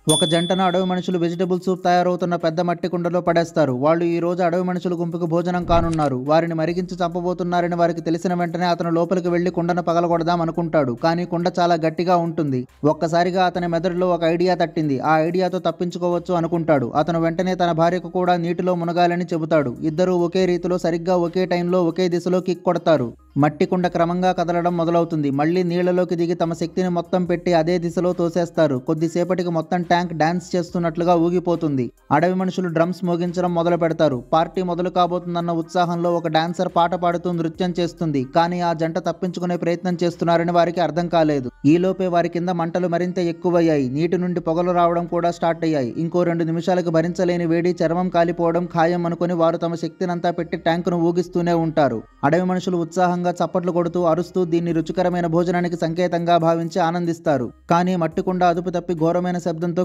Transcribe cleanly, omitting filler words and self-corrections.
ఒక జంటను అడవి మనుషులు వెజిటబుల్ సూప్ తయారవుతున్న పెద్ద మట్టి కుండలో పడేస్తారు. వాళ్ళు ఈ రోజు అడవి మనుషుల గుంపుకు భోజనం కానున్నారు. వారిని మరిగించి చంపబోతున్నారని వారికి తెలిసిన వెంటనే అతను లోపలికి వెళ్లి కుండను పగలగొడదాం అనుకుంటాడు. కానీ కుండ చాలా గట్టిగా ఉంటుంది. ఒక్కసారిగా అతని మెదడులో ఒక ఐడియా తట్టింది. ఆ ఐడియాతో తప్పించుకోవచ్చు అనుకుంటాడు. అతను వెంటనే తన భార్యకు కూడా నీటిలో మునగాలని చెబుతాడు. ఇద్దరూ ఒకే రీతిలో సరిగ్గా ఒకే టైంలో ఒకే దిశలో కిక్ కొడతారు. మట్టి కుండ క్రమంగా కదలడం మొదలవుతుంది. మళ్ళీ నీళ్లలోకి దిగి తమ శక్తిని మొత్తం పెట్టి అదే దిశలో తోసేస్తారు. కొద్దిసేపటికి మొత్తం ట్యాంక్ డాన్స్ చేస్తున్నట్లుగా ఊగిపోతుంది. అడవి మనుషులు డ్రమ్స్ మోగించడం మొదలు పెడతారు. పార్టీ మొదలు కాబోతుందన్న ఉత్సాహంలో ఒక డాన్సర్ పాట పాడుతూ నృత్యం చేస్తుంది. కానీ ఆ జంట తప్పించుకునే ప్రయత్నం చేస్తున్నారని వారికి అర్థం కాలేదు. ఈలోపే వారి కింద మంటలు మరింత ఎక్కువయ్యాయి. నీటి నుండి పొగలు రావడం కూడా స్టార్ట్ అయ్యాయి. ఇంకో 2 నిమిషాలకు భరించలేని వేడి, చర్మం కాలిపోవడం ఖాయం అనుకుని వారు తమ శక్తినంతా పెట్టి ట్యాంకును ఊగిస్తూనే ఉంటారు. అడవి మనుషులు ఉత్సాహంగా చప్పట్లు కొడుతూ అరుస్తూ దీన్ని రుచికరమైన భోజనానికి సంకేతంగా భావించి ఆనందిస్తారు. కానీ మట్టికుండ అదుపు తప్పి ఘోరమైన శబ్దంతో